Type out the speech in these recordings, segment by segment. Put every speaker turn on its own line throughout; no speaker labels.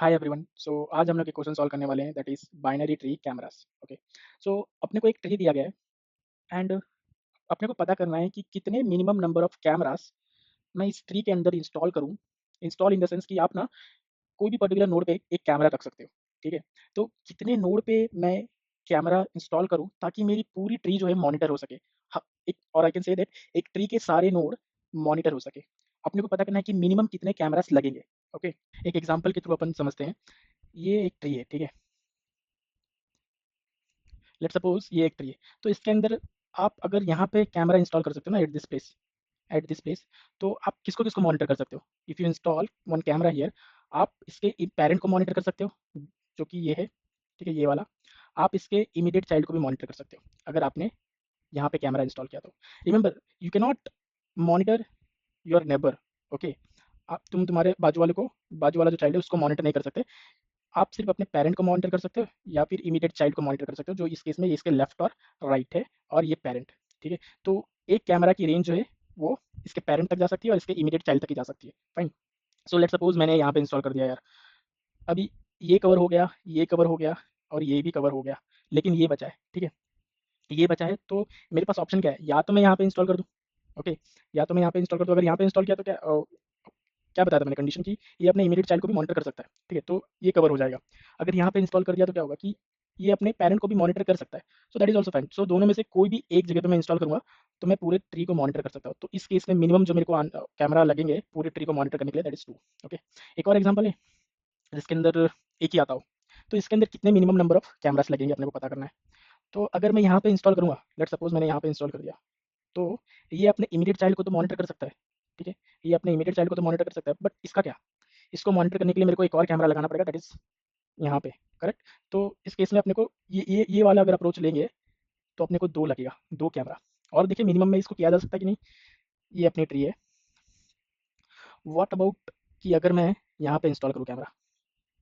Hi everyone. आज हम लोग एक क्वेश्चन सॉल्व करने वाले हैं, that is binary tree cameras. Okay. So अपने को एक ट्री दिया गया है एंड अपने को पता करना है कि कितने मिनिमम नंबर ऑफ कैमरास मैं इस ट्री के अंदर इंस्टॉल करूं। इंस्टॉल इन द सेंस कि आप ना कोई भी पर्टिकुलर नोड पे एक कैमरा रख सकते हो। ठीक है। तो कितने नोड पे मैं कैमरा इंस्टॉल करूं ताकि मेरी पूरी ट्री जो है मॉनिटर हो सके। एक और आई कैन से दैट एक ट्री के सारे नोड मॉनिटर हो सके। अपने को पता करना है कि मिनिमम कितने कैमरास लगेंगे। ओके। एक एग्जांपल के थ्रू अपन समझते हैं। ये एक ट्री है, ठीक है। लेट्स सपोज ये एक ट्री है। तो इसके अंदर आप अगर यहाँ पे कैमरा इंस्टॉल कर सकते हो ना एट दिस प्लेस, तो आप किसको किसको मॉनिटर कर सकते हो। If you install one camera here, आप इसके पेरेंट को मॉनिटर कर सकते हो, जो कि ये है, ठीक है, ये वाला। आप इसके इमीडिएट चाइल्ड को भी मॉनिटर कर सकते हो अगर आपने यहाँ पे कैमरा इंस्टॉल किया तो। Remember, you can not monitor your neighbour. Okay. आप तुम्हारे बाजू वाला जो चाइल्ड है उसको मॉनिटर नहीं कर सकते। आप सिर्फ अपने पेरेंट को मॉनिटर कर सकते हो या फिर इमीडिएट चाइल्ड को मॉनिटर कर सकते हो, जो इस केस में इसके लेफ्ट और राइट है, और ये पेरेंट। ठीक है। तो एक कैमरा की रेंज जो है वो इसके पेरेंट तक जा सकती है और इसके इमीडिएट चाइल्ड तक ही जा सकती है। फाइन। सो लेट सपोज मैंने यहाँ पे इंस्टॉल कर दिया यार। अभी ये कवर हो गया, ये कवर हो गया, और ये भी कवर हो गया, लेकिन ये बचा है। ठीक है। ये बचा है तो मेरे पास ऑप्शन क्या है, या तो मैं यहाँ पे इंस्टॉल कर दूँ। ओके। या तो मैं यहाँ पे इंस्टॉल कर दूँ। अगर यहाँ पे इंस्टॉल किया तो क्या बताया था मैंने कंडीशन की, ये अपने इमीडिएट चाइल्ड को भी मॉनिटर कर सकता है। ठीक है। तो ये कवर हो जाएगा। अगर यहाँ पे इंस्टॉल कर दिया तो क्या होगा कि ये अपने पेरेंट को भी मॉनिटर कर सकता है। So that is also fine. So दोनों में से कोई भी एक जगह पे मैं इंस्टॉल करूँगा तो मैं पूरे ट्री को मॉनिटर कर सकता हूँ। तो इस केस में मिनिमम जो मेरे को कैमरा लगेंगे पूरे ट्री को मॉनिटर करने के लिए, दैट इज 2। ओके। एक और एग्जाम्पल है जिसके अंदर एक ही आता हो। तो इसके अंदर कितने मिनिमम नंबर ऑफ कैमरास लगेंगे अपने को पता करना है। तो अगर मैं यहाँ पे इंस्टॉल करूँगा, लेट सपोज मैंने यहाँ पे इंस्टॉल कर दिया, तो ये अपने इमीडिएट चाइल्ड को तो मॉनिटर कर सकता है। ठीक है। ये अपने इमीडिएट चाइल्ड को तो मॉनिटर कर सकता है, बट इसका क्या, इसको मॉनिटर करने के लिए मेरे को एक और कैमरा लगाना पड़ेगा, दैट इज़ यहाँ पे। करेक्ट। तो इस केस में अपने को ये वाला अगर अप्रोच लेंगे तो अपने को 2 लगेगा, 2 कैमरा। और देखिए मिनिमम में इसको किया जा सकता है कि नहीं। ये अपनी ट्री है। व्हाट अबाउट कि अगर मैं यहाँ पे इंस्टॉल करूँ कैमरा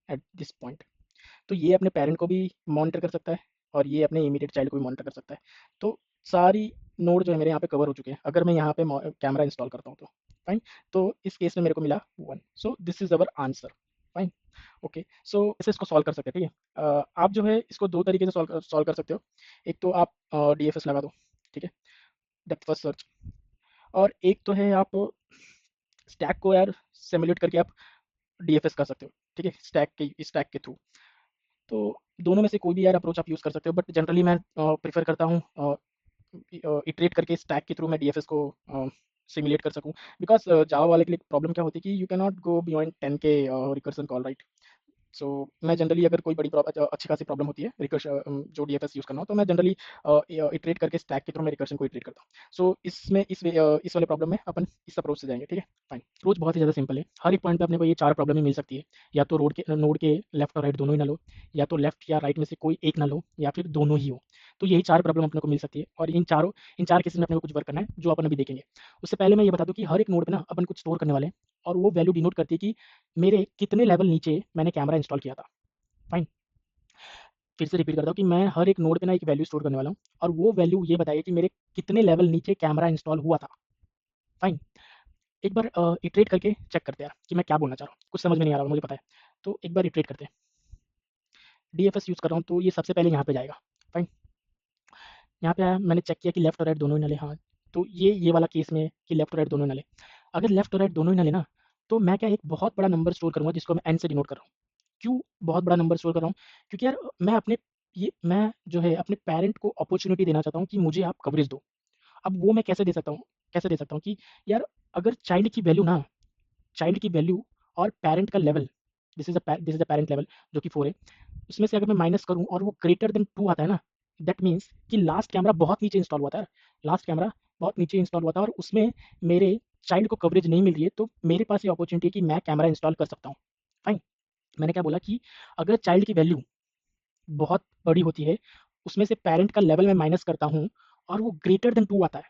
एट दिस पॉइंट, तो ये अपने पेरेंट को भी मॉनिटर कर सकता है और ये अपने इमीडिएट चाइल्ड को भी मॉनिटर कर सकता है। तो सारी नोड जो है मेरे यहाँ पे कवर हो चुके हैं अगर मैं यहाँ पे कैमरा इंस्टॉल करता हूँ तो। फाइन। तो इस केस में मेरे को मिला 1। So this is our answer. Fine. Okay. So ऐसे इसको सॉल्व कर सकते हैं। ठीक है। आप जो है इसको दो तरीके से सॉल्व कर सकते हो। एक तो आप DFS लगा दो। ठीक है, डेप्थ फर्स्ट सर्च। और एक तो है आप स्टैक को यार सिमुलेट करके आप DFS कर सकते हो। ठीक है, स्टैक के थ्रू। तो दोनों में से कोई भी यार अप्रोच आप यूज़ कर सकते हो, बट जनरली मैं प्रेफर करता हूँ इटरेट करके स्टैक के थ्रू मैं DFS को सिमुलेट कर सकूँ। बिकॉज जावा वाले के लिए प्रॉब्लम क्या होती है कि you can not go beyond 10 के रिकर्सन कॉल, राइट। सो मैं जनरली अगर कोई अच्छी खासी प्रॉब्लम होती है जो DFS यूज़ करना हो, तो मैं जनरली इटरेट करके स्टैक के थ्रू मैं रिकर्शन को इटरेट करता हूँ। सो इसमें इस वाले प्रॉब्लम में अपन इस अप्रोच से जाएंगे। ठीक है। फाइन। अप्रोच बहुत ही ज़्यादा सिंपल है। हर एक पॉइंट पे अपने को ये 4 प्रॉब्लम ही मिल सकती है। या तो रोड के नोड के लेफ्ट और राइट दोनों ही नल हो, या तो लेफ्ट या राइट में से कोई एक नल हो, या फिर दोनों ही हो। तो यही 4 प्रॉब्लम अपने को मिल सकती है, और इन 4 केसेस में अपने को कुछ वर्क करना है जो अपन अभी देखेंगे। उससे पहले मैं ये बता दूँ कि हर एक नोड पे ना अपन कुछ स्टोर करने वाले हैं, और वो वैल्यू डिनोट करती है कि मेरे कितने लेवल नीचे मैंने कैमरा इंस्टॉल किया था। फाइन। फिर से रिपीट करता हूँ कि मैं हर एक नोड पे ना एक वैल्यू स्टोर करने वाला हूँ, और वो वैल्यू ये बताइए कि मेरे कितने लेवल नीचे कैमरा इंस्टॉल हुआ था। फाइन। एक बार इटरेट करके चेक करते हैं कि मैं क्या बोलना चाह रहा हूँ। कुछ समझ में नहीं आ रहा होगा, मुझे पता है। तो एक बार इटरेट करते हैं। DFS यूज़ कर रहा हूँ तो ये सबसे पहले यहाँ पे जाएगा। फाइन। यहाँ पे आया, मैंने चेक किया कि लेफ्ट और राइट दोनों ही नल है। हाँ। तो ये वाला केस में कि लेफ्ट और राइट दोनों ही नल है। अगर लेफ्ट और राइट दोनों ही नल है ना, तो मैं क्या एक बहुत बड़ा नंबर स्टोर करूँगा जिसको मैं एन से डिनोट कर रहा हूँ। क्यों बहुत बड़ा नंबर स्टोर कर रहा हूँ? क्योंकि यार मैं जो है अपने पेरेंट को अपॉर्च्युनिटी देना चाहता हूँ कि मुझे आप कवरेज दो। अब वो मैं कैसे दे सकता हूँ कि यार अगर चाइल्ड की वैल्यू और पेरेंट का level, this is the parent level जो कि 4 है, उसमें से अगर मैं माइनस करूँ और वो ग्रेटर देन 2 आता है ना, दैट मीन्स कि लास्ट कैमरा बहुत नीचे इंस्टॉल हुआ था। लास्ट कैमरा बहुत नीचे इंस्टॉल हुआ था और उसमें मेरे चाइल्ड को कवरेज नहीं मिल रही है, तो मेरे पास ये अपॉर्च्युनिटी है कि मैं कैमरा इंस्टॉल कर सकता हूँ। फाइन। मैंने क्या बोला कि अगर चाइल्ड की वैल्यू बहुत बड़ी होती है, उसमें से पेरेंट का लेवल मैं माइनस करता हूँ और वो ग्रेटर देन 2 आता है।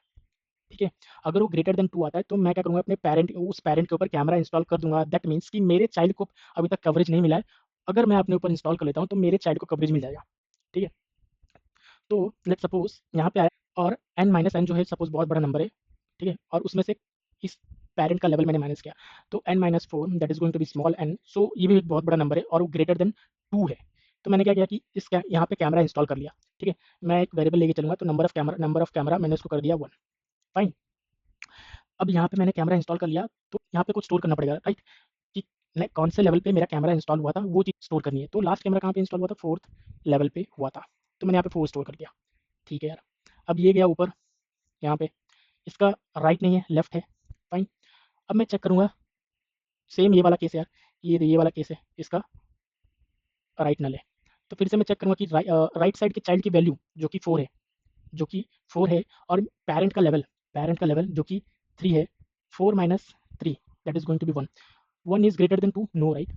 ठीक है। अगर वो ग्रेटर देन 2 आता है तो मैं क्या करूँगा, अपने उस पेरेंट के ऊपर कैमरा इंस्टॉल कर दूँगा। दैट मीन्स कि मेरे चाइल्ड को अभी तक कवरेज नहीं मिला है। अगर मैं अपने ऊपर इंस्टॉल कर लेता हूँ तो मेरे चाइल्ड को कवरेज मिल जाएगा। ठीक है। तो लेट्स सपोज़ यहाँ पे आया, और n-n जो है सपोज़ बहुत बड़ा नंबर है। ठीक है। और उसमें से इस पेरेंट का लेवल मैंने माइनस किया, तो n minus 4 that is going to be small n, so ये भी एक बहुत बड़ा नंबर है और वो ग्रेटर देन 2 है। तो मैंने क्या किया कि यहाँ पे कैमरा इंस्टॉल कर लिया, ठीक है। मैं एक वेरिएबल लेके चलूंगा, तो नंबर ऑफ कैमरा मैंने उसको कर दिया 1। फाइन। अब यहाँ पे मैंने कैमरा इंस्टॉल कर लिया, तो यहाँ पे कुछ स्टोर करना पड़ेगा, राइट, कि कौन से लेवल पे मेरा कैमरा इंस्टॉल हुआ था वो चीज़ स्टोर करनी है। तो लास्ट कैमरा कहाँ पे इंस्टॉल हुआ था, 4th लेवल पे हुआ था, तो मैंने यहाँ पे 4 स्टोर कर दिया, ठीक है यार। अब ये गया ऊपर, यहाँ पे इसका राइट नहीं है, लेफ्ट है। फाइन। अब मैं चेक करूँगा, सेम ये वाला केस है यार, ये वाला केस है, इसका राइट नल है। तो फिर से मैं चेक करूँगा कि राइट साइड के चाइल्ड की वैल्यू जो कि 4 है, जो कि 4 है, और पेरेंट का लेवल जो कि 3 है, 4 minus 3 that is going to be 1। 1 is greater than 2, no, right.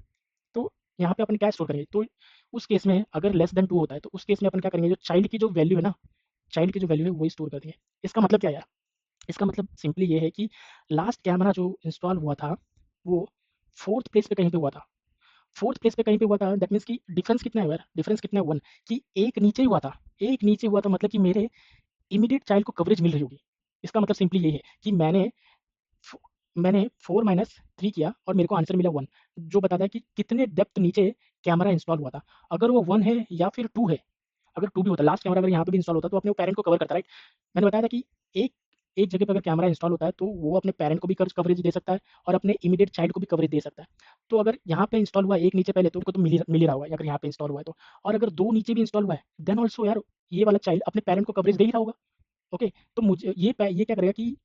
तो यहाँ पे अपन क्या स्टोर करेंगे, तो उस केस में अगर लेस देन 2 होता है, तो उस केस में अपन क्या करेंगे, जो चाइल्ड की जो वैल्यू है ना, चाइल्ड की जो वैल्यू है वही स्टोर कर देंगे। इसका मतलब क्या है यार, इसका मतलब सिंपली ये है कि लास्ट कैमरा जो इंस्टॉल हुआ था वो 4th प्लेस पे कहीं पे हुआ था, 4th प्लेस पे कहीं पे हुआ था, दैट मीन्स कि डिफरेंस कितना है यार, डिफरेंस कितना है, 1, कि एक नीचे ही हुआ था, एक नीचे हुआ था, मतलब कि मेरे इमीडिएट चाइल्ड को कवरेज मिल रही होगी। इसका मतलब सिंपली ये है कि फ मैंने 4 माइनस 3 किया और मेरे को आंसर मिला 1, जो बताता है कि कितने डेप्थ नीचे कैमरा इंस्टॉल हुआ था। अगर वो 1 है या फिर 2 है, अगर 2 भी होता, लास्ट कैमरा अगर यहाँ पे भी इंस्टॉल होता, तो अपने वो पेरेंट को कवर करता, राइट। मैंने बताया था कि एक एक जगह पे अगर कैमरा इंस्टॉल होता है, तो वो अपने पेरेंट को भी कवरेज दे सकता है और अपने इमीडिएट चाइल्ड को भी कवरेज दे सकता है। तो अगर यहाँ पे इंस्टॉल हुआ एक नीचे पहले, तो उनको तो मिल ही रहा होगा अगर यहाँ पे इंस्टॉल हुआ है तो। और अगर 2 नीचे भी इंस्टॉल हुआ है, देन ऑल्सो यार ये वाला चाइल्ड अपने पेरेंट को कवरेज दे ही रहा होगा। ओके, तो मुझे ये क्या करेगा कि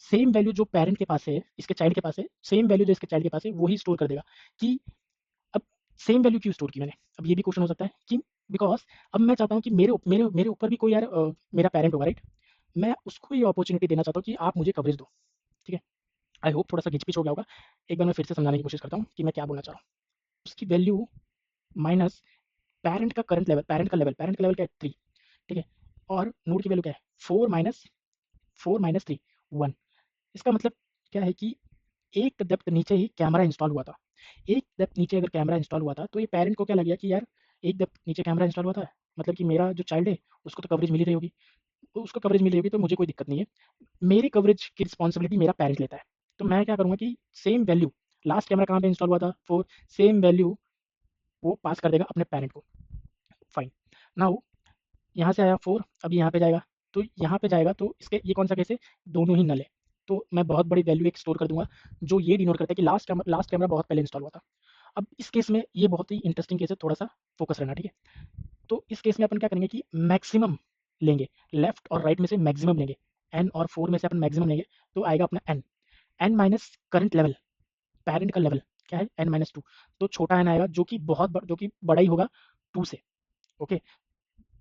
सेम वैल्यू जो पेरेंट के पास है, इसके चाइल्ड के पास है, सेम वैल्यू जो इसके चाइल्ड के पास है, वही स्टोर कर देगा। कि अब सेम वैल्यू क्यों स्टोर की मैंने? अब ये भी क्वेश्चन हो सकता है कि बिकॉज़ अब मैं चाहता हूँ कि मेरे ऊपर भी कोई यार मेरा पेरेंट होगा, राइट? मैं उसको ये अपॉर्च्युनिटी देना चाहता हूँ कि आप मुझे कवरेज दो, ठीक है? आई होप थोड़ा-सा घिच-पिच हो गया होगा। एक बार मैं फिर से समझाने की कोशिश करता हूँ कि मैं क्या बोलना चाह रहा हूँ। उसकी वैल्यू माइनस पेरेंट का लेवल क्या है? 3, ठीक है? और नोड की वैल्यू क्या है? 4 माइनस 3, 1। इसका मतलब क्या है कि एक डेप्थ नीचे ही कैमरा इंस्टॉल हुआ था। एक डेप्थ नीचे अगर कैमरा इंस्टॉल हुआ था, तो ये पेरेंट को क्या लग गया कि यार एक डेप्थ नीचे कैमरा इंस्टॉल हुआ था, मतलब कि मेरा जो चाइल्ड है उसको तो कवरेज मिल ही रही होगी। तो उसको कवरेज मिल रही होगी, तो मुझे कोई दिक्कत नहीं है। मेरी कवरेज की रिस्पॉन्सिबिलिटी मेरा पेरेंट लेता है। तो मैं क्या करूँगा कि सेम वैल्यू, लास्ट कैमरा कहाँ पे इंस्टॉल हुआ था? 4, सेम वैल्यू वो पास कर देगा अपने पेरेंट को। फाइन। नाउ यहाँ से आया 4, अभी यहाँ पे जाएगा, तो यहाँ पे जाएगा, तो इसके ये कौन सा केस है? दोनों ही नल है। तो मैं बहुत बड़ी वैल्यू एक स्टोर कर दूँगा, जो ये डिनोट करता है कि लास्ट कैमरा बहुत पहले इंस्टॉल हुआ था। अब इस केस में ये बहुत ही इंटरेस्टिंग केस है, थोड़ा-सा फोकस रहना, ठीक है? तो इस केस में अपन क्या करेंगे कि मैक्सिमम लेंगे, लेफ्ट और राइट में से मैक्सिमम लेंगे। n और 4 में से अपन मैक्सिमम लेंगे, तो आएगा अपना n। n minus current level, parent का लेवल क्या है? n minus 2। तो छोटा n आएगा, जो कि बड़ा ही होगा 2 से, ओके?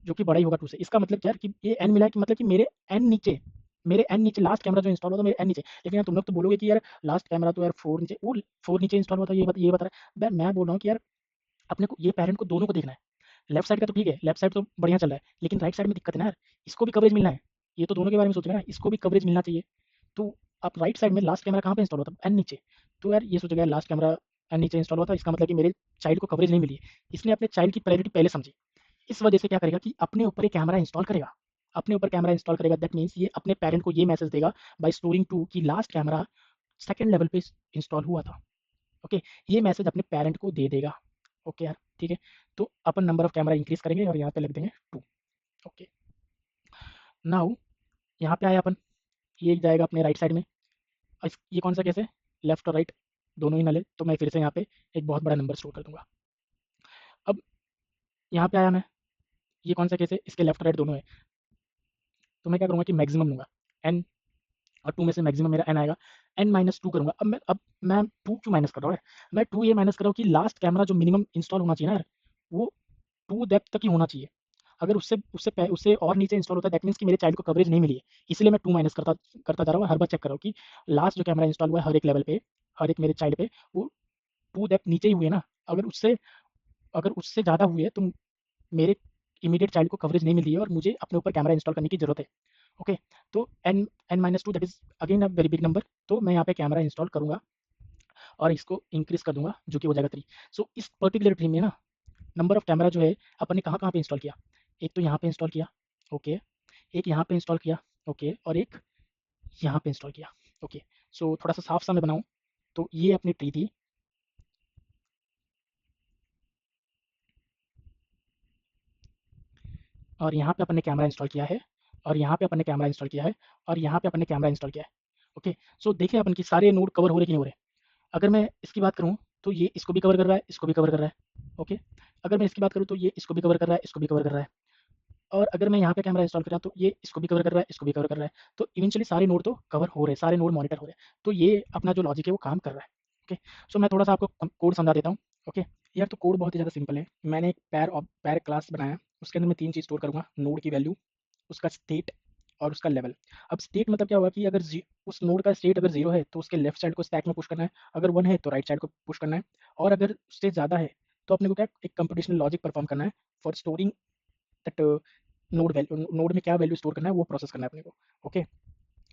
जो कि बड़ा ही होगा 2 से। इसका मतलब क्या है कि ये n मिला है, कि मतलब कि मेरे n नीचे लास्ट कैमरा जो इंस्टॉल हुआ था, मेरे n नीचे। लेकिन यार तुम लोग तो बोलोगे कि यार लास्ट कैमरा तो यार 4 नीचे, वो 4 नीचे इंस्टॉल हुआ था, ये बता रहा है। मैं बोल रहा हूँ कि यार अपने को ये पेरेंट को दोनों को देखना है। लेफ्ट साइड का तो ठीक है, लेफ्ट साइड तो बढ़िया चल रहा है, लेकिन राइट साइड में दिक्कत है ना यार, इसको भी कवरेज मिलना है। ये तो दोनों के बारे में सोचेगा ना, इसको भी कवरेज मिलना चाहिए। तो आप राइट साइड में लास्ट कैमरा कहाँ पे इंस्टॉल हुआ था? एन नीचे। तो यार ये सोचेगा लास्ट कैमरा एन नीचे इंस्टॉल हुआ था, इसका मतलब कि मेरे चाइल्ड को कवरेज नहीं मिली है। इसने अपने चाइल्ड की प्रायोरिटी पहले समझी। इस वजह से क्या करेगा कि अपने ऊपर ये कैमरा इंस्टॉल करेगा। अपने ऊपर कैमरा इंस्टॉल करेगा, दैट मीन्स ये अपने पेरेंट को ये मैसेज देगा बाय स्टोरिंग टू कि लास्ट कैमरा सेकंड लेवल पे इंस्टॉल हुआ था। ओके, ये मैसेज अपने पेरेंट को दे देगा। ओके यार, ठीक है। तो अपन नंबर ऑफ कैमरा इंक्रीज करेंगे और यहाँ पे लिख देंगे 2। ओके, नाउ यहाँ पे आया अपन, ये जाएगा अपने राइट साइड में। ये कौन सा केस है? लेफ्ट और राइट दोनों ही नल है, तो मैं फिर से यहाँ पे एक बहुत बड़ा नंबर स्टोर कर दूंगा। अब यहाँ पे आया मैं, ये कौन सा केस है? इसके लेफ्ट और राइट दोनों है, तो मैं क्या करूँगा कि मैक्सिमम लूँगा n, और 2 में से मैक्सिमम मेरा n आएगा, n माइनस 2 करूँगा। अब मैं 2 क्यों माइनस कर रहा हूँ? मैं 2 ये माइनस कर रहा हूँ कि लास्ट कैमरा जो मिनिमम इंस्टॉल होना चाहिए ना यार, वो 2 डेप्थ तक ही होना चाहिए। अगर उससे और नीचे इंस्टॉल होता है, दैट मीन्स कि मेरे चाइल्ड को कवरेज नहीं मिली है। इसलिए मैं 2 माइनस करता करता जा रहा हूँ, हर बार चेक कर रहा हूँ कि लास्ट जो कैमरा इंस्टॉल हुआ है हर एक लेवल पे, हर एक मेरे चाइल्ड पे, वो 2 डेप्थ नीचे ही हुए ना। अगर उससे ज़्यादा हुए तो मेरे इमीडिएट चाइल्ड को कवरेज नहीं मिल रही है और मुझे अपने ऊपर कैमरा इंस्टॉल करने की ज़रूरत है। ओके, तो n minus 2 that is again a very big number, तो मैं यहाँ पे कैमरा इंस्टॉल करूँगा और इसको इंक्रीज़ कर दूँगा, जो कि हो जाएगा 3। सो इस पर्टिकुलर ट्री में ना नंबर ऑफ कैमरा जो है अपन ने कहाँ-कहाँ पे इंस्टॉल किया? एक तो यहाँ पे इंस्टॉल किया, ओके, एक यहाँ पे इंस्टॉल किया, ओके, और एक यहाँ पे इंस्टॉल किया, ओके। सो थोड़ा सा साफ सा मैं बनाऊँ, तो ये अपनी ट्री थी। और यहाँ पे अपन ने कैमरा इंस्टॉल किया है, और यहाँ पे अपन ने कैमरा इंस्टॉल किया है, और यहाँ पे अपन ने कैमरा इंस्टॉल किया है। ओके, सो देखिए अपन की सारे नोड कवर हो रहे कि नहीं हो रहे। अगर मैं इसकी बात करूँ तो ये इसको भी कवर कर रहा है, इसको भी कवर कर रहा है। ओके, अगर मैं इसकी बात करूँ तो ये इसको भी कवर कर रहा है, इसको भी कवर कर रहा है। और अगर मैं यहाँ पे कैमरा इंस्टॉल कर रहा हूँ तो ये इसको भी कवर कर रहा है, इसको भी कवर कर रहा है। तो इवेंचुअली सारे नोड तो कवर हो रहे हैं, सारे नोड मॉनिटर हो रहे हैं। तो ये अपना जो लॉजिक है वो काम कर रहा है। ओके, सो मैं थोड़ा सा आपको कोड समझा देता हूँ। ओके, यार तो कोड बहुत ही ज़्यादा सिंपल है। मैंने एक पैर क्लास बनाया, उसके अंदर मैं 3 चीज़ स्टोर करूँगा, नोड की वैल्यू, उसका स्टेट और उसका लेवल। अब स्टेट मतलब क्या हुआ कि अगर उस नोड का स्टेट अगर 0 है तो उसके लेफ्ट साइड को स्टैक में पुश करना है, अगर 1 है तो राइट साइड को पुश करना है, और अगर उससे ज़्यादा है तो अपने को क्या एक कंप्यूटेशनल लॉजिक परफॉर्म करना है फॉर स्टोरिंग दैट नोड में क्या वैल्यू स्टोर करना है वो प्रोसेस करना है अपने को। ओके,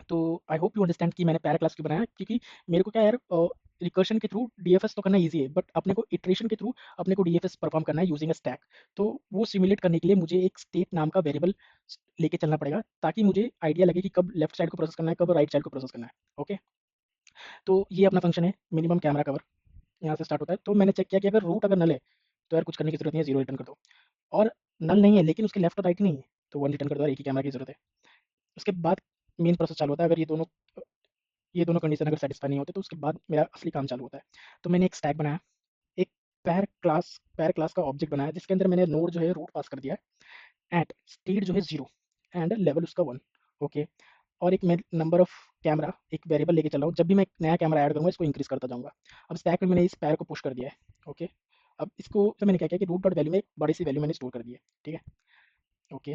तो आई होप यू अंडरस्टैंड कि मैंने पैरा क्लास क्यों बनाया, क्योंकि मेरे को क्या यार रिकर्शन के थ्रू डीएफएस तो करना ईजी है, बट अपने को इटरेशन के थ्रू अपने को डीएफएस परफॉर्म करना है यूजिंग अ स्टैक। तो वो सिमुलेट करने के लिए मुझे एक स्टेट नाम का वेरिएबल लेके चलना पड़ेगा, ताकि मुझे आइडिया लगे कि कब लेफ्ट साइड को प्रोसेस करना है, कब राइट साइड को प्रोसेस करना है। ओके, तो ये अपना फंक्शन है मिनिमम कैमरा कवर, यहाँ से स्टार्ट होता है। तो मैंने चेक किया कि अगर रूट अगर नल है तो यार कुछ करने की जरूरत नहीं है, 0 रिटर्न कर दो। और नल नहीं है लेकिन उसके लेफ्ट और राइट नहीं है तो 1 रिटर्न कर दो, एक ही कैमरा की जरूरत है। उसके बाद मेन प्रोसेस चालू होता है। अगर ये दोनों कंडीशन अगर सेटिस्फाई नहीं होते तो उसके बाद मेरा असली काम चालू होता है। तो मैंने एक स्टैक बनाया, एक पैर क्लास का ऑब्जेक्ट बनाया जिसके अंदर मैंने नोड जो है रूट पास कर दिया है, एट स्टेट जो है 0 एंड लेवल उसका 1। ओके, और एक मैं नंबर ऑफ कैमरा एक वेरिएबल लेके चल रहा हूँ, जब भी मैं एक नया कैमरा ऐड करूँगा इसको इंक्रीज करता जाऊँगा। अब स्टैक में मैंने इस पैर को पुश कर दिया है। ओके, अब इसको तो मैंने क्या किया कि रूट डॉट वैल्यू में एक बड़ी सी वैल्यू मैंने स्टोर कर दी है। ठीक है, ओके,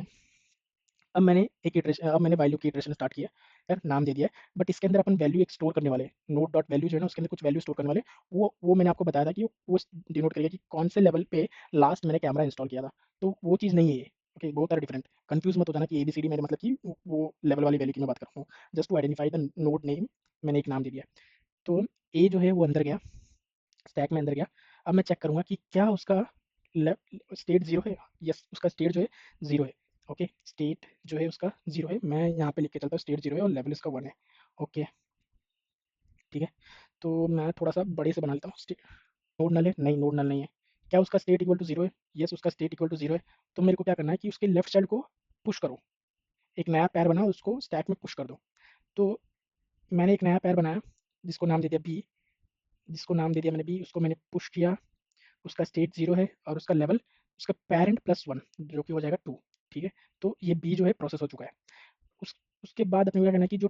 अब मैंने वैल्यू की इटरेशन स्टार्ट किया, यार नाम दे दिया है, बट इसके अंदर अपन वैल्यू एक स्टोर करने वाले हैं। नोट डॉट वैल्यू जो है ना उसके अंदर कुछ वैल्यू स्टोर करने वाले, वो मैंने आपको बताया था कि वो डिनोट करेगा कि कौन से लेवल पे लास्ट मैंने कैमरा इंस्टॉल किया था। तो वो चीज़ नहीं है ये। ओके, बहुत आर डिफरेंट, कंफ्यूज मत हो जाना कि एबीसीडी मेरे मतलब कि वो लेवल वाली वैल्यू की मैं बात कर रहा हूँ। Just to identify the node name मैंने एक नाम दे दिया। तो ए जो है वो अंदर गया, स्टैक में अंदर गया। अब मैं चेक करूँगा कि क्या उसका स्टेट 0 है। यस, उसका स्टेट जो है 0 है। ओके, स्टेट जो है उसका 0 है, मैं यहाँ पे लिख के चलता हूँ स्टेट 0 है और लेवल इसका 1 है। ओके, ठीक है, तो मैं थोड़ा सा बड़े से बना लेता हूँ। नोड नल है? नहीं, नोड नल नहीं है। क्या उसका स्टेट इक्वल टू 0 है? यस, उसका स्टेट इक्वल टू 0 है। तो मेरे को क्या करना है कि उसके लेफ्ट साइड को पुश करो, एक नया पैर बनाओ, उसको स्टैक में पुश कर दो। तो मैंने एक नया पैर बनाया जिसको नाम दे दिया बी, उसको मैंने पुश किया, उसका स्टेट 0 है और उसका लेवल उसका पेरेंट प्लस 1 जो कि हो जाएगा 2। ठीक है, तो ये बी जो है प्रोसेस हो चुका है। उस उसके बाद अपने को क्या करना है कि जो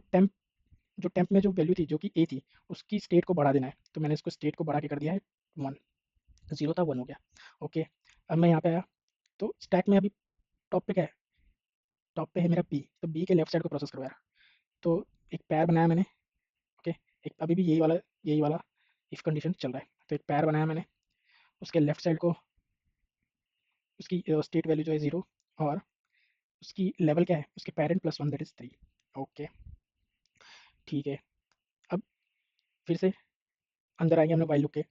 टेम्प में जो वैल्यू थी जो कि ए थी, उसकी स्टेट को बढ़ा देना है। तो मैंने इसको स्टेट को बढ़ा के कर दिया है 1, 0 था 1 हो गया। ओके, अब मैं यहाँ पे आया तो स्टैक में अभी टॉप पे क्या है? टॉप पे है मेरा बी, तो बी के लेफ्ट साइड को प्रोसेस करवाया। तो एक पैर बनाया मैंने। ओके, एक अभी भी यही वाला इफ कंडीशन चल रहा है। तो एक पैर बनाया मैंने, उसके लेफ्ट साइड को उसकी स्टेट वैल्यू जो है 0, और उसकी लेवल क्या है? उसके parent plus 1 that is 3। Okay, ठीक है, अब फिर से अंदर आएंगे हम लोग व्हाइल लूप के।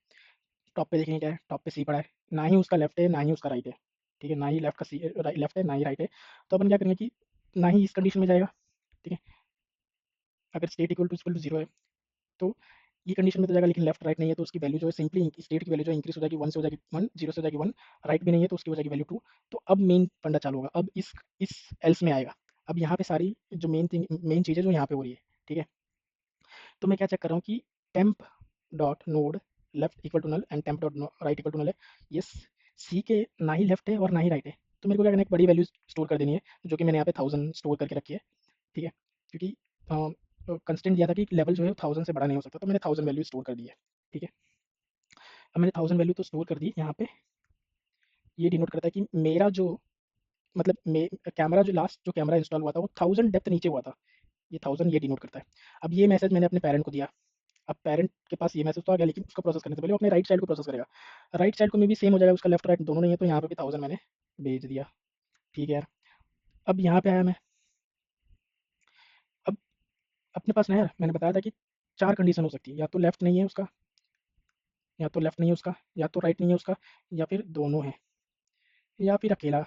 टॉप पे देखेंगे क्या है? टॉप पे सी पड़ा है, ना ही उसका लेफ्ट है ना ही उसका राइट है। ठीक है, ना ही लेफ्ट का सी लेफ्ट है ना ही राइट है। तो अपन क्या करेंगे कि ना ही इस कंडीशन में जाएगा। ठीक है, अगर स्टेट इक्वल टू 0 है तो ये कंडीशन में तो जाएगा, लेकिन लेफ्ट राइट नहीं है तो उसकी वैल्यू जो है सिंपली स्टेट की वैल्यू जो इंक्रीज हो जाएगी 1 से हो जाएगी 1, 0 से हो जाएगी 1, राइट भी नहीं है तो उसकी हो जाएगी वैल्यू 2। तो अब मेन फंडा चालू होगा। अब इस एल्स में आएगा। अब यहाँ पे सारी जो मेन चीज़ है जो यहाँ पे हो रही है। ठीक है, तो मैं क्या चेक कर रहा हूँ कि temp dot node left equal to null and temp dot right equal to null है। यस, सी के ना ही लेफ्ट है और ना ही राइट है। तो मेरे को क्या करना है, एक बड़ी वैल्यू स्टोर कर देनी है, जो कि मैंने यहाँ पे 1000 स्टोर करके रखी है। ठीक है, क्योंकि कंस्टेंट दिया था कि लेवल जो है 1000 से बड़ा नहीं हो सकता, तो मैंने 1000 वैल्यू स्टोर कर दी है। ठीक है, अब मैंने 1000 वैल्यू तो स्टोर कर दी। यहाँ पे ये डिनोट करता है कि मेरा जो मतलब कैमरा जो लास्ट जो कैमरा इंस्टॉल हुआ था वो 1000 डेप्थ नीचे हुआ था। ये 1000 ये डिनोट करता है। अब ये मैसेज मैंने अपने पेरेंट को दिया। अब पेरेंट के पास ये मैसेज तो आ गया, लेकिन उसको प्रोसेस करने से पहले वो अपने राइट साइड को प्रोसेस करेगा। राइट साइड को में भी सेम हो जाएगा, उसका लेफ्ट राइट दोनों नहीं है, तो यहाँ पे भी 1000 मैंने भेज दिया। ठीक है यार, अब यहाँ पे आया मैं। अब अपने पास ना यार मैंने बताया था कि 4 कंडीशन हो सकती है, या तो लेफ्ट नहीं है उसका, या तो लेफ्ट नहीं है उसका, या तो राइट नहीं है उसका, या फिर दोनों है, या फिर अकेला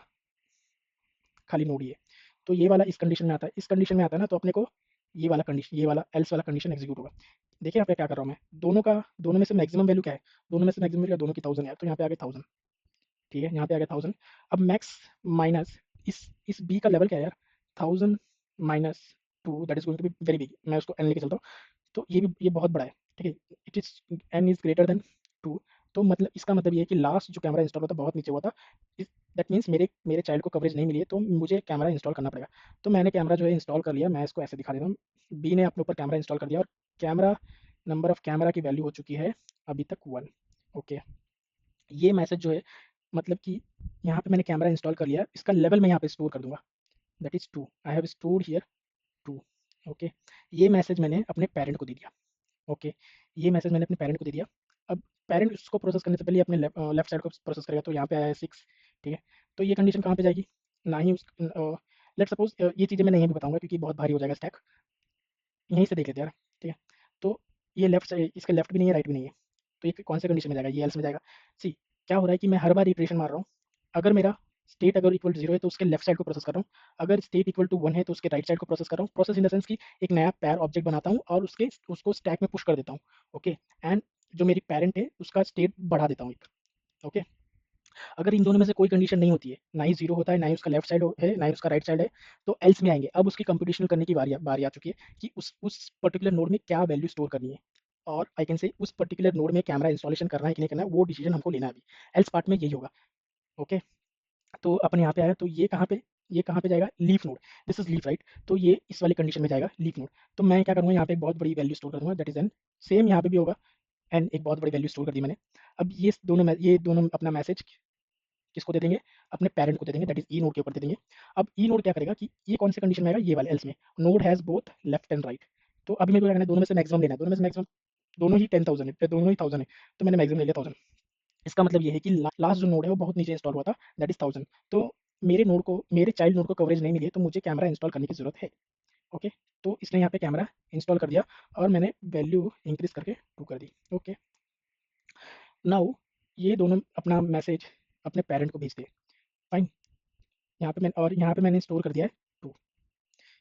खाली नोड ही है। तो ये वाला इस कंडीशन में आता है। इस कंडीशन में आता है ना तो अपने को ये वाला कंडीशन, ये वाला एल्स वाला कंडीशन एग्जीक्यूट होगा। देखिए यहाँ पे क्या कर रहा हूँ मैं, दोनों में से मैक्सिमम वैल्यू क्या है, दोनों में से मैक्सिमम वैल्यू दोनों की 1000 है, तो यहाँ पे आ गया 1000। ठीक है, यहाँ पे आ गया 1000। अब मैक्स माइनस इस बी का लेवल क्या है यार, 1000 minus 2 that is going to be very big. मैं उसको एन लेके चलता हूँ, तो ये बहुत बड़ा है। ठीक है, it is an is greater than 2। तो मतलब इसका मतलब ये है कि लास्ट जो कैमरा इंस्टॉल हुआ था बहुत नीचे हुआ था। दैट मीन्स मेरे मेरे चाइल्ड को कवरेज नहीं मिली है, तो मुझे कैमरा इंस्टॉल करना पड़ेगा। तो मैंने कैमरा जो है इंस्टॉल कर लिया। मैं इसको ऐसे दिखा देता हूँ, बी ने अपने ऊपर कैमरा इंस्टॉल कर दिया और कैमरा नंबर ऑफ कैमरा की वैल्यू हो चुकी है अभी तक 1। ओके, ये मैसेज जो है मतलब कि यहाँ पे मैंने कैमरा इंस्टॉल कर लिया, इसका लेवल मैं यहाँ पे स्टोर कर दूंगा, that is 2। I have stored here 2। Okay, ये मैसेज मैंने अपने पेरेंट को दे दिया। ओके, ये मैसेज मैंने अपने पेरेंट को दे दिया। अब पेरेंट उसको प्रोसेस करने से पहले अपने लेफ्ट साइड को प्रोसेस करेगा, तो यहाँ पे आया है 6। ठीक है, तो ये कंडीशन कहाँ पे जाएगी, ना ही उस लेट सपोज ये चीज़ें मैं नहीं भी बताऊंगा क्योंकि बहुत भारी हो जाएगा स्टैक। यहीं से देख लेते हैं यार। ठीक है, तो ये लेफ्ट साइड, इसके लेफ्ट भी नहीं है राइट भी नहीं है, तो ये कौन से कंडीशन में जाएगा, ये एल्स में जाएगा। सी क्या हो रहा है कि मैं हर बार इटरेशन मार रहा हूँ। अगर मेरा स्टेट अगर इक्वल टू 0 है तो उसके लेफ्ट साइड को प्रोसेस कर रहा हूँ, अगर स्टेट इक्वल टू 1 है तो उसके राइट साइड को प्रोसेस कर रहा हूँ। प्रोसेस इन द सेंस कि एक नया पैर ऑब्जेक्ट बनाता हूँ और उसको स्टैक में पुश कर देता हूँ। ओके, एंड जो मेरी पेरेंट है उसका स्टेट बढ़ा देता हूँ एक। ओके, अगर इन दोनों में से कोई कंडीशन नहीं होती है, ना ही जीरो होता है, ना ही उसका लेफ्ट साइड है, ना ही उसका राइट साइड है, तो एल्स में आएंगे। अब उसकी कंप्यूटेशनल करने की बारी आ चुकी है कि उस पर्टिकुलर नोड में क्या वैल्यू स्टोर करनी है, और आई कैन से उस पर्टिकुलर नोड में कैमरा इंस्टॉलेशन करना है कि नहीं करना है, वो डिसीजन हमको लेना है अभी। एल्स पार्ट में यही होगा। ओके, तो अपन यहाँ पे आया, तो ये कहाँ पे जाएगा, leaf node. This is leaf right, तो ये इस वाली कंडीशन में जाएगा लीफ नोड। तो मैं क्या करूँगा, यहाँ पे एक बहुत बड़ी वैल्यू स्टोर कर दूंगा, दैट इज एन। सेम यहाँ पे भी होगा, एन एक बहुत बड़ी वैल्यू स्टोर कर दी मैंने। अब ये दोनों अपना मैसेज किसको दे देंगे, अपने पेरेंट को दे देंगे, दैट इज ई नोड के ऊपर दे देंगे। अब ई नोड क्या करेगा कि ये कौन से कंडीशन में आएगा, ये वाले एल्स में, node has both left and right. तो अभी मेरे को क्या करना है, दोनों में से मैक्सिमम लेना है, दोनों में से मैक्सिमम, दोनों ही 10,000 है, दोनों ही 1000 है, तो मैंने मैक्सिमम ले लिया 1000। इसका मतलब ये है कि लास्ट जो नोड है वो बहुत नीचे इंस्टॉल हुआ था, दैट इज 1000। तो मेरे चाइल्ड नोड को कवरेज नहीं मिली है, तो मुझे कैमरा इंस्टॉल करने की जरूरत है। ओके, तो इसने यहाँ पे कैमरा इंस्टॉल कर दिया और मैंने वैल्यू इंक्रीज करके 2 कर दी। ओके, नाउ ये दोनों अपना मैसेज अपने पेरेंट को भेजते हैं। फाइन, यहाँ पे मैंने स्टोर कर दिया है 2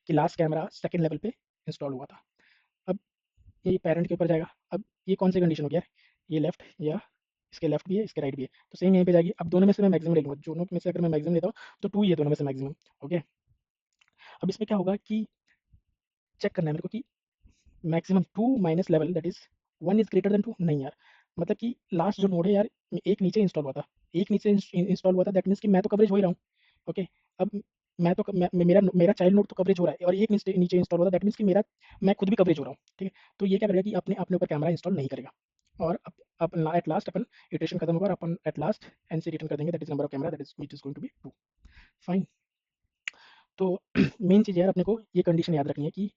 कि लास्ट कैमरा सेकंड लेवल पे इंस्टॉल हुआ था। अब ये पेरेंट के ऊपर जाएगा। अब ये कौन सी कंडीशन हो गया, ये लेफ्ट या इसके लेफ्ट भी है, इसके राइट भी है, तो सेम यहीं पे जाएगी। अब दोनों में से मैं मैक्सिमम ले लूँगा, दोनों में से अगर मैं मैक्सिमम लेता हूँ तो 2 ही है दोनों में से मैक्सिमम। ओके, अब इसमें क्या होगा कि चेक करना है मेरे को कि maximum 2 minus level that is 1 is greater than 2। नहीं यार, मतलब कि लास्ट जो नोड है यार, एक नीचे इंस्टॉल हुआ था, एक नीचे इंस्टॉल हुआ था, दैट मीन्स कि मैं तो कवरेज हो ही रहा हूँ। ओके, अब मेरा मेरा चाइल्ड नोड तो कवरेज हो रहा है और एक नीचे नीचे इंस्टॉल हुआ था, दैट मीन्स कि मैं खुद भी कवरेज हो रहा हूँ। ठीक है, तो ये क्या करेगा कि अपने अपने ऊपर कैमरा इंस्टॉल नहीं करेगा, और अब एट लास्ट अपन इटरेशन खत्म होगा और अपन एट लास्ट एन से रिटर्न कर देंगे, that is number of camera that is which is going to be 2। Fine, तो मेन चीज़ यार अपने को ये कंडीशन याद रखनी है कि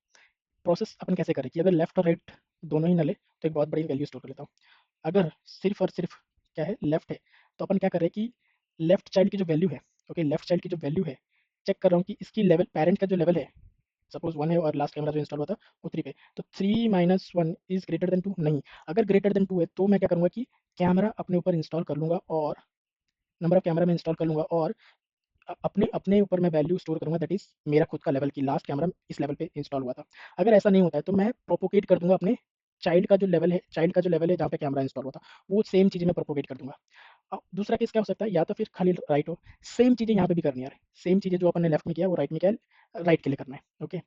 प्रोसेस अपन कैसे करें कि अगर लेफ्ट और राइट दोनों ही नल है तो एक बहुत बड़ी वैल्यू स्टोर कर लेता हूँ। अगर सिर्फ और सिर्फ क्या है, लेफ्ट है, तो अपन क्या कर रहे हैं कि लेफ्ट चाइल्ड की जो वैल्यू है, ओके, लेफ्ट चाइल्ड की जो वैल्यू है, चेक कर रहा हूँ कि इसकी लेवल पेरेंट का जो लेवल है, सपोज 1 है और लास्ट कैमरा जो इंस्टॉल हुआ था वो 3 पे, तो 3 माइनस 1 इज ग्रेटर देन 2। नहीं, अगर ग्रेटर देन 2 है तो मैं क्या करूँगा कि कैमरा अपने ऊपर इंस्टॉल कर लूँगा और नंबर ऑफ कैमरा में इंस्टॉल कर लूँगा, और अपने अपने ऊपर मैं वैल्यू स्टोर करूँगा, दैट इज़ मेरा खुद का लेवल की लास्ट कैमरा इस लेवल पे इंस्टॉल हुआ था। अगर ऐसा नहीं होता है तो मैं प्रोपोगेट कर दूँगा अपने चाइल्ड का जो लेवल है जहाँ पे कैमरा इंस्टॉल हुआ था, वो सेम चीज़ें मैं प्रोपोगेट कर दूँगा। दूसरा केस क्या हो सकता है, या तो फिर खाली राइट हो, सेम चीज़ें यहाँ पे भी करनी है यार, सेम चीज़ें जो अपन ने लेफ्ट में किया वो राइट में किया है, राइट के लिए करना है। ओके,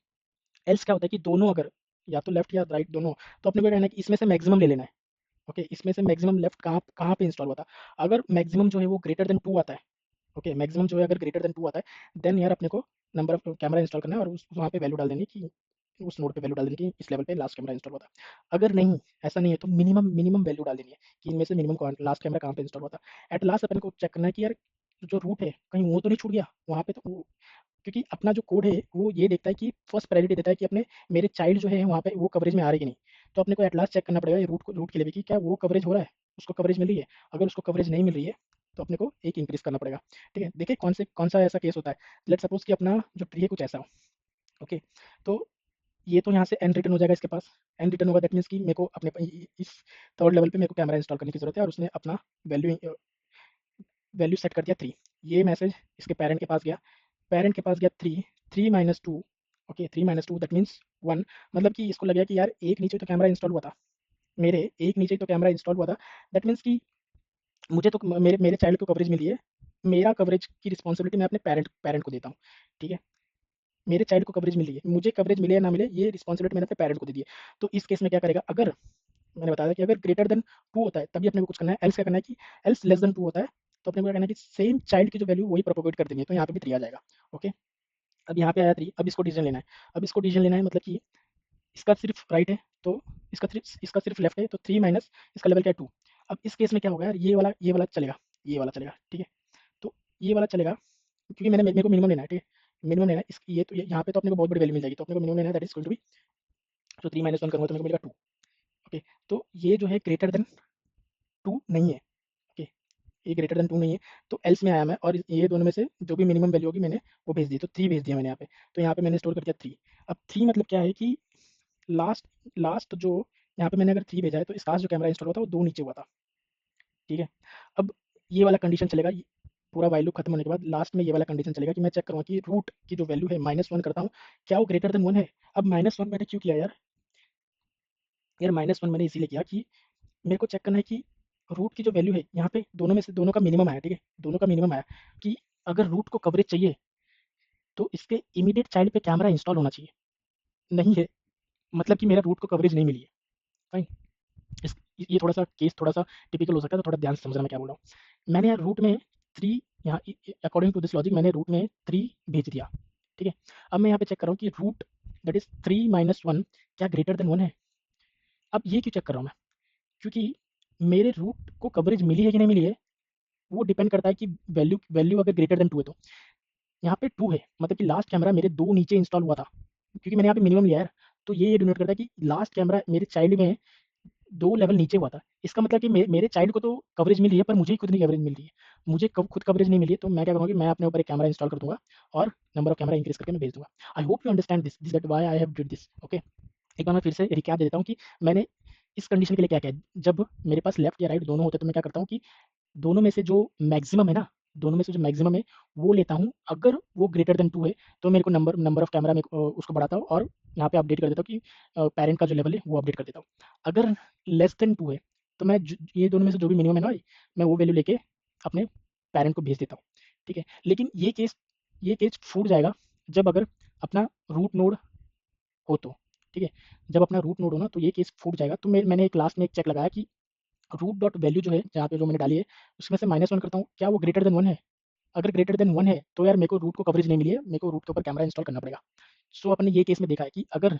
एल्स क्या होता है कि दोनों अगर या तो लेफ्ट या राइट दोनों, तो अपने को कहना है कि इसमें से मैक्सिमम ले लेना है। ओके, इसमें से मैक्सिमम लेफ्ट कहाँ कहाँ पे इंस्टॉल हुआ था, अगर मैक्सिमम जो है वो ग्रेटर देन 2 आता है, ओके, मैक्सिमम जो है अगर ग्रेटर देन 2 आता है, देन यार अपने को नंबर ऑफ कैमरा इंस्टॉल करना है और उस वहाँ पे वैल्यू डाल देनी है कि उस नोड पे वैल्यू डाल देनी है कि इस लेवल पे लास्ट कैमरा इंस्टॉल हुआ था। अगर नहीं, ऐसा नहीं है तो मिनिमम मिनिमम वैल्यू डाल देनी है कि इनमें से मिनिमम लास्ट कैमरा कहाँ पे इंस्टॉल हुआ था। एट लास्ट अपन को चेक करना है कि यार जो रूट है कहीं वो तो नहीं छूट गया वहाँ पे, तो क्योंकि अपना जो कोड है वो ये देखता है कि फर्स्ट प्रायोरिटी देता है कि अपने मेरे चाइल्ड जो है वहाँ पे वो कवरेज में आ रही है कि नहीं। तो अपने को एट लास्ट चेक करना पड़ेगा रूट के लिए भी कि क्या वो कवरेज हो रहा है, उसको कवरेज मिल रही है। अगर उसको कवरेज नहीं मिल रही है तो अपने को एक इंक्रीज करना पड़ेगा। ठीक है, देखिए कौन सा ऐसा केस होता है, लेट सपोज कि अपना जो ट्री है कुछ ऐसा हो। ओके, तो ये तो यहाँ से एन रिटर्न हो जाएगा, इसके पास एन रिटर्न होगा, दैट मीन्स कि मेरे को अपने इस थर्ड लेवल पे मेरे को कैमरा इंस्टॉल करने की जरूरत है, और उसने अपना वैल्यू वैल्यू सेट कर दिया 3। ये मैसेज इसके पेरेंट के पास गया, पेरेंट के पास गया 3, 3 minus 2, okay 3 minus 2 that means 1, मतलब कि इसको लगेगा कि यार एक नीचे तो कैमरा इंस्टॉल हुआ था, मेरे एक नीचे तो कैमरा इंस्टॉल हुआ था, दैट मीन्स कि मुझे तो मेरे मेरे चाइल्ड को कवरेज मिली है, मेरा कवरेज की रिस्पॉन्सिबिलिटी मैं अपने पेरेंट को देता हूँ, ठीक है। मेरे चाइल्ड को कवरेज मिली है, मुझे कवरेज मिले या ना मिले ये रिस्पॉन्सिबिलिटी मैंने अपने पेरेंट को दे दी है। तो इस केस में क्या करेगा, अगर मैंने बताया कि अगर ग्रेटर देन 2 होता है तभी अपने को कुछ करना है, एल्स क्या करना है कि एल्स लेस देन 2 होता है तो अपने को क्या करना है कि सेम चाइल्ड की जो वैल्यू वही प्रोपोगेट कर देनी है, तो यहाँ पे भी 3 आ जाएगा। ओके, अब यहाँ पे आया 3, अब इसको डिसीजन लेना है। अब इसको डिसीजन लेना है मतलब कि इसका सिर्फ राइट है तो इसका सिर्फ लेफ्ट है, तो 3 माइनस इसका लेवल क्या है 2। अब इस केस में क्या होगा यार, ये वाला चलेगा, ये वाला चलेगा, ठीक है। तो ये वाला चलेगा क्योंकि मेरे को मिनिमम लेना है, ठीक है। मिनिमम लेना है इस ये तो यहाँ पे तो अपने को बहुत बड़ी वैल्यू मिल जाएगी, तो अपने को मिनिमम लेना है that is going to be, तो 3 माइनस 1 करूँगा तो मेरे को मिलेगा 2। ओके, तो ये जो है ग्रेटर देन 2 नहीं है। ओके, ये ग्रेटर देन 2 नहीं है, तो एल्स में आया मैं और ये दोनों में से जो भी मिनिमम वैल्यू होगी मैंने वो भेज दी, तो 3 भेज दिया मैंने यहाँ पे। तो यहाँ पे मैंने स्टोर कर दिया 3। अब 3 मतलब क्या है कि लास्ट लास्ट जो यहाँ पे मैंने अगर 3 भेजा है तो इस लास्ट जो कैमरा इंस्टॉल हुआ था वो 2 नीचे हुआ था, ठीक है। अब ये वाला कंडीशन चलेगा, पूरा व्हाइल लूप खत्म होने के बाद लास्ट में ये वाला कंडीशन चलेगा कि मैं चेक करूँगा कि रूट की जो वैल्यू है -1 करता हूँ, क्या वो ग्रेटर देन 1 है? अब -1 मैंने क्यों किया यार? यार -1 मैंने इसीलिए किया कि मेरे को चेक करना है कि रूट की जो वैल्यू है यहाँ पे दोनों में से दोनों का मिनिमम आया, ठीक है? दोनों का मिनिमम आया कि अगर रूट को कवरेज चाहिए तो इसके इमीडिएट चाइल्ड पे कैमरा इंस्टॉल होना चाहिए, नहीं है मतलब कि मेरा रूट को कवरेज नहीं मिली है, फाइन। इस ये थोड़ा-सा केस थोड़ा-सा टिपिकल हो सकता है, तो थोड़ा ध्यान से समझना मैं क्या बोल रहा हूँ। मैंने यार रूट में 3 यहाँ अकॉर्डिंग टू दिस लॉजिक मैंने रूट में 3 भेज दिया, ठीक है। अब मैं यहाँ पे चेक कर रहा हूँ कि रूट दैट इज़ 3 माइनस 1 क्या ग्रेटर देन 1 है? अब ये क्यों चेक कर रहा हूँ मैं? क्योंकि मेरे रूट को कवरेज मिली है कि नहीं मिली है, वो डिपेंड करता है कि वैल्यू वैल्यू अगर ग्रेटर देन 2 है तो। यहाँ पे 2 है, मतलब कि लास्ट कैमरा मेरे 2 नीचे इंस्टॉल हुआ था, क्योंकि मैंने यहाँ पे मिनिमम लिया है, तो ये डिनोट करता है कि लास्ट कैमरा मेरे चाइल्ड में 2 लेवल नीचे हुआ था। इसका मतलब कि मेरे चाइल्ड को तो कवरेज मिल रही है, पर मुझे ही खुद नहीं कवरेज मिल रही है। मुझे खुद कवरेज नहीं मिली है, तो मैं क्या करूँगा कि मैं अपने ऊपर एक कैमरा इंस्टॉल कर दूँगा और नंबर ऑफ कैमरा इंक्रीज़ करके मैं भेज दूँगा। I hope you understand this that why I have did this, okay. एक बार मैं फिर से रिकैप दे देता हूँ कि मैंने इस कंडीशन के लिए क्या-क्या है। जब मेरे पास लेफ्ट या राइट दोनों होते हैं, तो मैं क्या करता हूँ कि दोनों में से जो मैक्सिमम है ना, दोनों में से जो मैक्सिमम है वो लेता हूँ। अगर वो ग्रेटर देन 2 है तो मेरे को नंबर नंबर ऑफ कैमरा उसको बढ़ाता हूँ और यहाँ पे अपडेट कर देता हूँ कि पैरेंट का जो लेवल है वो अपडेट कर देता हूँ। अगर लेस देन 2 है तो मैं ये दोनों में से जो भी मिनिमम है ना भाई, मैं वो वैल्यू लेके अपने पैरेंट को भेज देता हूँ, ठीक है। लेकिन ये केस फूट जाएगा जब अगर अपना रूट नोड हो तो, ठीक है। जब अपना रूट नोड हो ना तो ये केस फूट जाएगा। तो मैंने एक लास्ट में एक चेक लगाया कि रूट डॉट वैल्यू जो है जहाँ पे जो मैंने डाली है उसमें से -1 करता हूँ, क्या वो ग्रेटर देन 1 है? अगर ग्रेटर देन 1 है तो यार मेरे को रूट को कवरेज नहीं मिली है, मेरे को रूट के ऊपर कैमरा इंस्टॉल करना पड़ेगा। सो अपन ने ये केस में देखा है कि अगर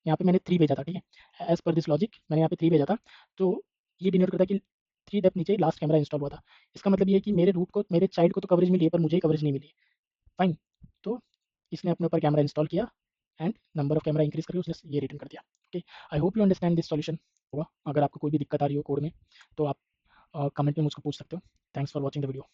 यहाँ पे मैंने 3 भेजा था, ठीक है? एज़ पर दिस लॉजिक मैंने यहाँ पे 3 भेजा था, तो ये डिनोट करता है कि 3 डेप्थ नीचे लास्ट कैमरा इंस्टॉल हुआ था। इसका मतलब ये है कि मेरे रूट को मेरे चाइल्ड को तो कवरेज मिली है पर मुझे ही कवरेज नहीं मिली है, फाइन। तो इसने अपने ऊपर कैमरा इंस्टॉल किया and number of camera increase करके उसने ये रिटर्न कर दिया। Okay, I hope you understand this solution होगा। अगर आपको कोई भी दिक्कत आ रही हो कोड में तो आप कमेंट में मुझको पूछ सकते हो। Thanks for watching the video.